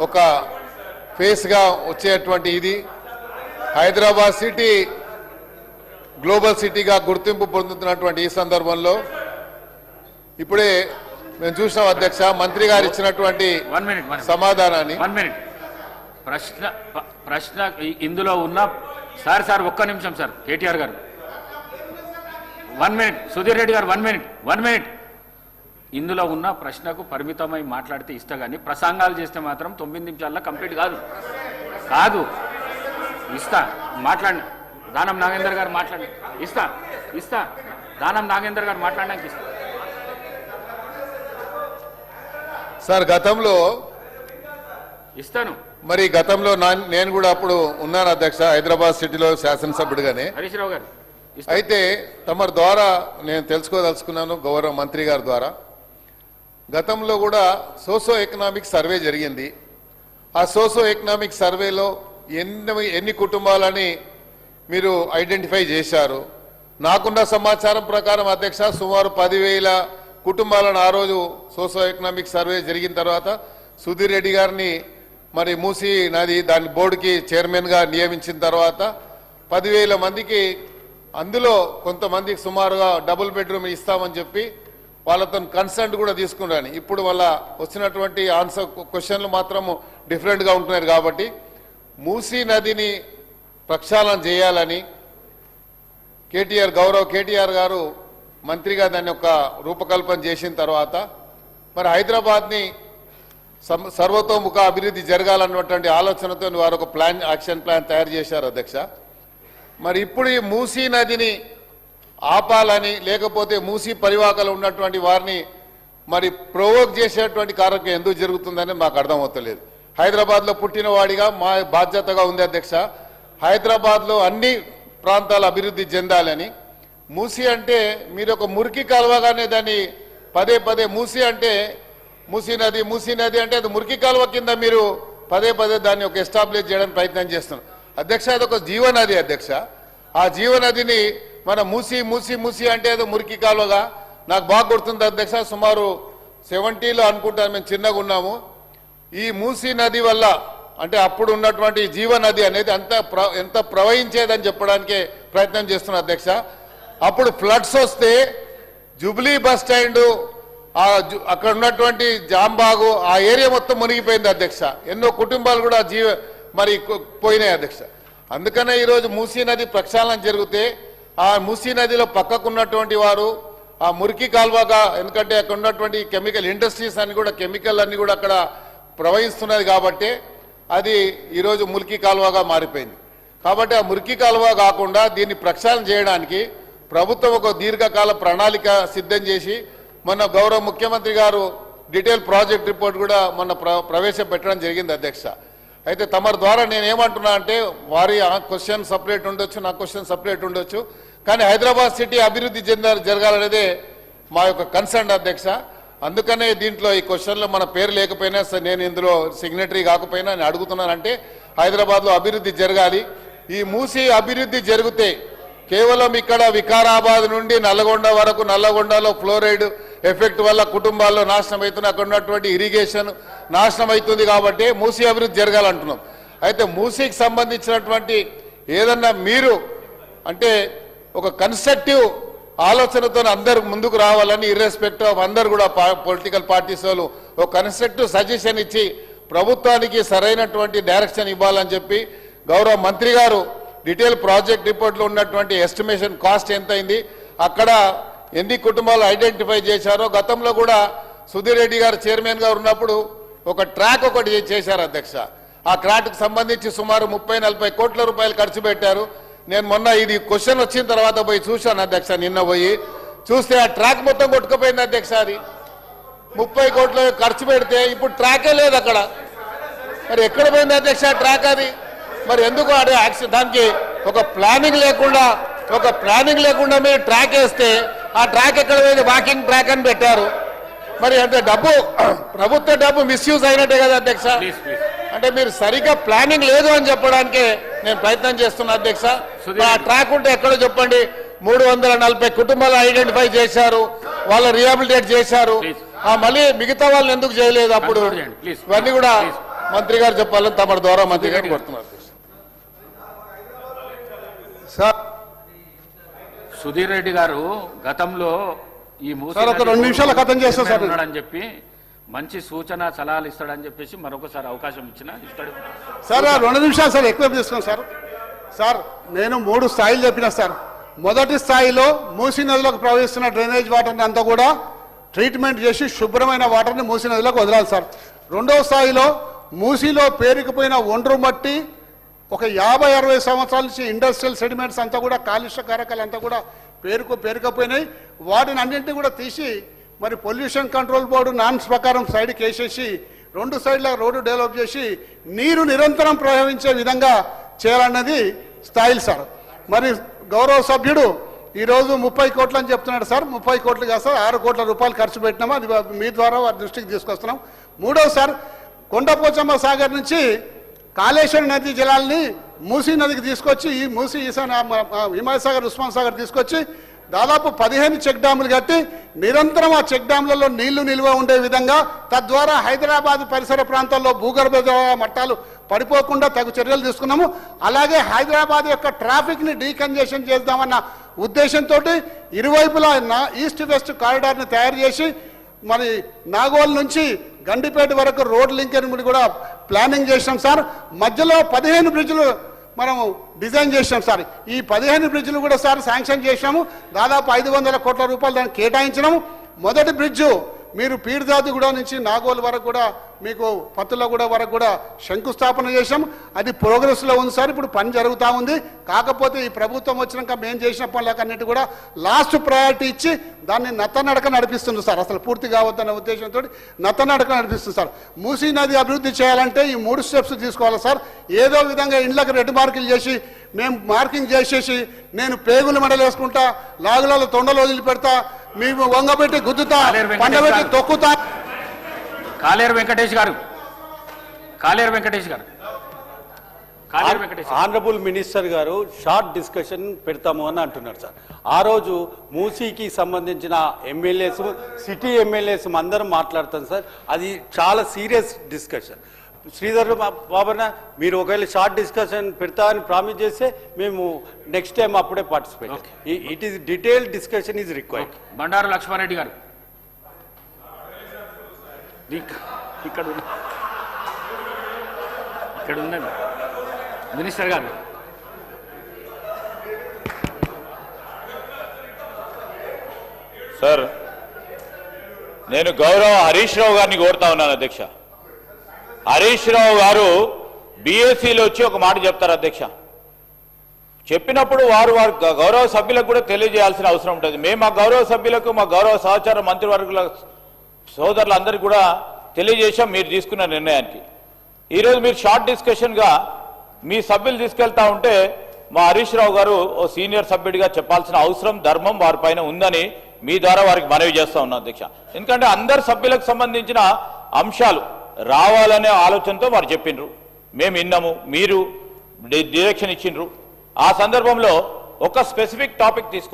ఒక ఫేస్గా వచ్చేటువంటి ఇది హైదరాబాద్ సిటీ గ్లోబల్ సిటీగా గుర్తింపు పొందుతున్నటువంటి ఈ సందర్భంలో ఇప్పుడే మేము చూసాం అధ్యక్ష మంత్రి గారు ఇచ్చినటువంటి సమాధానాన్ని ప్రశ్న ఇందులో ఉన్న సార్ ఒక్క నిమిషం సార్ కేటీఆర్ గారు 1 మినిట్ సుధీర్ రెడ్డి గారు 1 మినిట్ ఇందులో ఉన్న ప్రశ్నకు పరిమితమై మాట్లాడితే ఇస్తా కానీ ప్రసంగాలు చేస్తే మాత్రం 9 నిమిషాల్లో కంప్లీట్ కాదు ఇస్తా మాట్లాడి దానం నాగేందర్ గారు మాట్లాడి ఇస్తా దానం నాగేందర్ గారు మాట్లాడడానికి ఇస్తా సార్ గతంలో ఇస్తాను మరి గతంలో నేను కూడా అప్పుడు ఉన్నాను అధ్యక్ష హైదరాబాద్ సిటీలో శాసనసభ్యుడిగానే హరీష్ రావు గారు అయితే తమరి ద్వారా నేను తెలుసుకోదలుచుకున్నాను గౌరవ మంత్రి గారి ద్వారా గతంలో కూడా సోషో ఎకనామిక్ సర్వే జరిగింది ఆ సోషో ఎకనామిక్ సర్వేలో ఎన్ని కుటుంబాలని మీరు ఐడెంటిఫై చేశారు నాకున్న సమాచారం ప్రకారం అధ్యక్ష సుమారు 10,000 కుటుంబాలను ఆ రోజు సోషో ఎకనామిక్ సర్వే జరిగిన తర్వాత సుధీర్ రెడ్డి గారిని మరి మూసీ నది దాని బోర్డుకి చైర్మన్గా నియమించిన తర్వాత 10,000 మందికి అందులో కొంతమందికి సుమారుగా డబుల్ బెడ్రూమ్ ఇస్తామని చెప్పి వాళ్ళతో కన్సెంట్ కూడా తీసుకున్నాను ఇప్పుడు వాళ్ళ వచ్చినటువంటి ఆన్సర్ క్వశ్చన్లు మాత్రము డిఫరెంట్గా ఉంటున్నారు కాబట్టి మూసీ నదిని ప్రక్షాళన చేయాలని గౌరవ కేటీఆర్ గారు మంత్రిగా దాన్ని ఒక రూపకల్పన చేసిన తర్వాత మరి హైదరాబాద్ని సర్వతోముఖ అభివృద్ధి జరగాలన్నటువంటి ఆలోచనతో వారు ఒక యాక్షన్ ప్లాన్ తయారు చేశారు అధ్యక్ష మరి ఇప్పుడు ఈ మూసీ నదిని ఆపాలని లేకపోతే మూసీ పరివాహకలు ఉన్నటువంటి వారిని మరి ప్రొవోక్ చేసేటువంటి కార్యక్రమం ఎందుకు జరుగుతుందని మాకు అర్థమవుతలేదు హైదరాబాద్లో పుట్టిన వాడిగా మా బాధ్యతగా ఉంది అధ్యక్ష హైదరాబాద్లో అన్ని ప్రాంతాలు అభివృద్ధి చెందాలని మూసీ అంటే మీరు ఒక మురికి కాలువగానే దాన్ని పదే మూసీ అంటే మూసీ నది అంటే అది మురికి కాలువ కింద మీరు పదే దాన్ని ఒక ఎస్టాబ్లిష్ చేయడానికి ప్రయత్నం చేస్తున్నాం అధ్యక్ష అది ఒక జీవనది అధ్యక్ష ఆ జీవనదిని మన మూసీ అంటే అది మురికి కాలువగా నాకు బాగా గుర్తుంది అధ్యక్ష సుమారు 70లో అనుకుంటాను మేము చిన్నగా ఉన్నాము ఈ మూసీ నది వల్ల అంటే అప్పుడు ఉన్నటువంటి జీవనది అనేది ఎంత ప్రవహించేదని చెప్పడానికే ప్రయత్నం చేస్తున్నా అధ్యక్ష అప్పుడు ఫ్లడ్స్ వస్తే జూబ్లీ బస్ స్టాండ్ అక్కడ ఉన్నటువంటి జాంబాగు ఆ ఏరియా మొత్తం మునిగిపోయింది అధ్యక్ష ఎన్నో కుటుంబాలు కూడా మరి పోయినాయి అధ్యక్ష అందుకనే ఈరోజు మూసీ నది ప్రక్షాళన జరిగితే ఆ మూసీ నదిలో పక్కకున్నటువంటి వారు ఆ మురికి కాల్వగా ఎందుకంటే అక్కడ ఉన్నటువంటి కెమికల్ ఇండస్ట్రీస్ అన్ని కూడా కెమికల్ అన్ని కూడా అక్కడ ప్రవహిస్తున్నది కాబట్టి అది ఈరోజు మురికి కాలువగా మారిపోయింది కాబట్టి ఆ మురికి కాలువ కాకుండా దీన్ని ప్రక్షాళన చేయడానికి ప్రభుత్వం ఒక దీర్ఘకాల ప్రణాళిక సిద్ధం చేసి మొన్న గౌరవ ముఖ్యమంత్రి గారు డీటెయిల్ ప్రాజెక్ట్ రిపోర్ట్ కూడా మొన్న ప్రవేశపెట్టడం జరిగింది అధ్యక్ష అయితే తమరి ద్వారా నేనేమంటున్నా అంటే వారి క్వశ్చన్ సపరేట్ ఉండొచ్చు నా క్వశ్చన్ సపరేట్ ఉండొచ్చు కానీ హైదరాబాద్ సిటీ అభివృద్ధి జరగాలనేదే మా యొక్క కన్సర్న్ అధ్యక్ష అందుకనే దీంట్లో ఈ క్వశ్చన్లో మన పేరు లేకపోయినా నేను ఇందులో సిగ్నేటరీ కాకపోయినా నేను అడుగుతున్నానంటే హైదరాబాద్లో అభివృద్ధి జరగాలి ఈ మూసీ అభివృద్ధి జరిగితే కేవలం ఇక్కడ వికారాబాద్ నుండి నల్లగొండ వరకు నల్లగొండలో ఫ్లోరైడ్ ఎఫెక్ట్ వల్ల కుటుంబాల్లో నాశనం అవుతుంది అక్కడ ఉన్నటువంటి ఇరిగేషన్ నాశనం అవుతుంది కాబట్టి మూసీ అభివృద్ధి జరగాలంటున్నాం అయితే మూసీకి సంబంధించినటువంటి ఏదన్నా మీరు అంటే ఒక కన్స్ట్రక్టివ్ ఆలోచనతో అందరు ముందుకు రావాలని ఇర్రెస్పెక్టివ్ ఆఫ్ అందరు కూడా పొలిటికల్ పార్టీస్ వాళ్ళు ఒక కన్స్ట్రక్టివ్ సజెషన్ ఇచ్చి ప్రభుత్వానికి సరైనటువంటి డైరెక్షన్ ఇవ్వాలని చెప్పి గౌరవ మంత్రి గారు డీటెయిల్ ప్రాజెక్ట్ రిపోర్ట్లో ఉన్నటువంటి ఎస్టిమేషన్ కాస్ట్ ఎంత అయింది అక్కడ ఎన్ని కుటుంబాలు ఐడెంటిఫై చేశారో గతంలో కూడా సుధీర్ రెడ్డి గారు చైర్మన్గా ఉన్నప్పుడు ఒక ట్రాక్ ఒకటి చేశారు అధ్యక్ష ఆ ట్రాక్కి సంబంధించి సుమారు 30-40 కోట్ల రూపాయలు ఖర్చు పెట్టారు నేను మొన్న ఇది క్వశ్చన్ వచ్చిన తర్వాత పోయి చూశాను అధ్యక్ష నిన్న పోయి చూస్తే ఆ ట్రాక్ మొత్తం కొట్టుకుపోయింది అధ్యక్ష అది 30 కోట్లు ఖర్చు పెడితే ఇప్పుడు ట్రాకే లేదు అక్కడ మరి ఎక్కడ పోయింది అధ్యక్ష ట్రాక్ అది మరి ఎందుకు దానికి ఒక ప్లానింగ్ లేకుండా మీరు ట్రాక్ వేస్తే ఆ ట్రాక్ ఎక్కడ పోయింది వాకింగ్ ట్రాక్ అని పెట్టారు మరి అంటే ప్రభుత్వ డబ్బు మిస్యూజ్ అయినట్టే కదా అధ్యక్ష అంటే మీరు సరిగ్గా ప్లానింగ్ లేదు అని చెప్పడానికే నేను ప్రయత్నం చేస్తున్నా అధ్యక్ష ఆ ట్రాక్ ఉంటే ఎక్కడో చెప్పండి 340 కుటుంబాలు ఐడెంటిఫై చేశారు వాళ్ళు రీహాబిలిటేట్ చేశారు మళ్ళీ మిగతా వాళ్ళని ఎందుకు చేయలేదు అప్పుడు ఇవన్నీ కూడా మంత్రి గారు చెప్పాలని తమ ద్వారా మంత్రి గారు కోరుతున్నారు. సార్ సుధీర్ రెడ్డి గారు గతంలో ఈ మూసీ సార్, ఒక నది 2 నిమిషాలు ఖతం చేస్తా సార్. ఉన్నాడని చెప్పి మంచి సూచన సలహాలు ఇస్తాడని చెప్పేసి మరొకసారి అవకాశం ఇచ్చినా ఇస్తాడు. సార్ 2 నిమిషాలు సార్, ఎక్కువ తీసుకోండి సార్. సార్ నేను 3 స్థాయిలు చెప్పిన సార్. మొదటి స్థాయిలో మూసీ నదిలోకి ప్రవహిస్తున్న డ్రైనేజ్ వాటర్ని అంతా కూడా ట్రీట్మెంట్ చేసి శుభ్రమైన వాటర్ని మూసీ నదిలోకి వదలాలి సార్. రెండవ స్థాయిలో మూసీలో పేరుకుపోయిన ఒండ్రు మట్టి ఒక 50-60 సంవత్సరాల నుంచి ఇండస్ట్రియల్ సెడిమెంట్స్ అంతా కూడా కాలుష్య కారకాలు అంతా కూడా పేరుకపోయినాయి. వాటిని అన్నింటినీ కూడా తీసి మరి పొల్యూషన్ కంట్రోల్ బోర్డు నామ్స్ ప్రకారం సైడ్కి వేసేసి 2 సైడ్ల రోడ్డు డెవలప్ చేసి నీరు నిరంతరం ప్రవహించే విధంగా చేయాలన్నది స్థాయిలు సార్. మరి గౌరవ సభ్యుడు ఈరోజు 30 కోట్లు అని చెప్తున్నాడు సార్. 30 కోట్లు కాదు సార్, 6 కోట్ల రూపాయలు ఖర్చు పెట్టినాము. అది మీ ద్వారా వారి దృష్టికి తీసుకొస్తున్నాం. మూడోది సార్, కొండపోచమ్మ సాగర్ నుంచి కాళేశ్వరం నది జలాల్ని మూసీ నదికి తీసుకొచ్చి ఈ మూసీ హిమాయత్ సాగర్, ఉస్మాన్ సాగర్ తీసుకొచ్చి దాదాపు 15 చెక్ డ్యాములు కట్టి నిరంతరం ఆ చెక్ డ్యాములలో నీళ్లు నిల్వ ఉండే విధంగా, తద్వారా హైదరాబాద్ పరిసర ప్రాంతాల్లో భూగర్భ జల మట్టాలు పడిపోకుండా తగు చర్యలు తీసుకున్నాము. అలాగే హైదరాబాద్ యొక్క ట్రాఫిక్ని డీకంజెషన్ చేద్దామన్న ఉద్దేశంతో ఇరువైపులా ఈస్ట్ వెస్ట్ కారిడార్ని తయారు చేసి మరి నాగోల్ నుంచి గండిపేట వరకు రోడ్ లింకేజ్ కూడా ప్లానింగ్ చేసినాం సార్. మధ్యలో 15 బ్రిడ్జ్లు మనం డిజైన్ చేసినాం సార్. ఈ 15 బ్రిడ్జ్లు కూడా సార్ శాంక్షన్ చేసినాము. దాదాపు 500 కోట్ల రూపాయలు దానికి కేటాయించినాము. మొదటి బ్రిడ్జు మీరు పీర్జాదిగూడ నుంచి నాగోల్ వరకు కూడా మీకు పత్తులగూడ వరకు కూడా శంకుస్థాపన చేశాం. అది ప్రోగ్రెస్లో ఉంది సార్. ఇప్పుడు పని జరుగుతూ ఉంది. కాకపోతే ఈ ప్రభుత్వం వచ్చినాక మేము చేసిన పనులకన్నిటి కూడా లాస్ట్ ప్రయారిటీ ఇచ్చి దాన్ని నత్తనడక నడిపిస్తుంది సార్. అసలు పూర్తి కావద్దన్న ఉద్దేశంతో నత్తనడక నడిపిస్తుంది సార్. మూసీ నది అభివృద్ధి చేయాలంటే ఈ 3 స్టెప్స్ తీసుకోవాలి సార్. ఏదో విధంగా ఇండ్లకు రెడ్ మార్కులు చేసి మేము మార్కింగ్ చేసేసి నేను పేగులు మెడలేసుకుంటా, లాగులలో తొండలు వదిలిపెడతా, మేము వంగబెట్టి గుద్దుతా, పండబెట్టి తొక్కుతా. కాలేరు వెంకటేష్ గారు, కాలేరు వెంకటేష్ గారు, కాలేరు వెంకటేష్ ఆనరబుల్ మినిస్టర్ గారు షార్ట్ డిస్కషన్ పెడతాము అని అంటున్నారు సార్. ఆ రోజు మూసీకి సంబంధించిన ఎమ్మెల్యేస్, సిటీ ఎమ్మెల్యేస్ అందరం మాట్లాడతాం సార్. అది చాలా సీరియస్ డిస్కషన్. శ్రీధర్ బాబన్న మీరు ఒకవేళ షార్ట్ డిస్కషన్ పెడతా అని ప్రామిస్ చేస్తే మేము నెక్స్ట్ టైం అప్పుడే participate. It is detail discussion is required. Bandaru Lakshma Reddy గారు ఇక్కడ ఉన్నది మినిస్టర్ గారు. సార్ నేను గౌరవ హరీష్ రావు గారిని కోరుతా ఉన్నాను అధ్యక్ష. హరీష్ రావు గారు బీఎస్సీలో వచ్చి ఒక మాట చెప్తారు అధ్యక్ష. చెప్పినప్పుడు వారు గౌరవ సభ్యులకు కూడా తెలియజేయాల్సిన అవసరం ఉంటుంది. మేము మా గౌరవ సభ్యులకు, మా గౌరవ సహచార మంత్రివర్గుల సోదరులందరికీ కూడా తెలియజేశాం మీరు తీసుకున్న నిర్ణయానికి. ఈరోజు మీరు షార్ట్ డిస్కషన్గా మీ సభ్యులు తీసుకెళ్తా ఉంటే మా హరీష్ రావు గారు ఓ సీనియర్ సభ్యుడిగా చెప్పాల్సిన అవసరం, ధర్మం వారిపైన ఉందని మీ ద్వారా వారికి మనవి చేస్తా ఉన్నా అధ్యక్ష. ఎందుకంటే అందరు సభ్యులకు సంబంధించిన అంశాలు రావాలనే ఆలోచనతో వారు చెప్పిండ్రు, మేము విన్నాము, మీరు డైరెక్షన్ ఇచ్చిండ్రు. ఆ సందర్భంలో ఒక స్పెసిఫిక్ టాపిక్ తీసుకు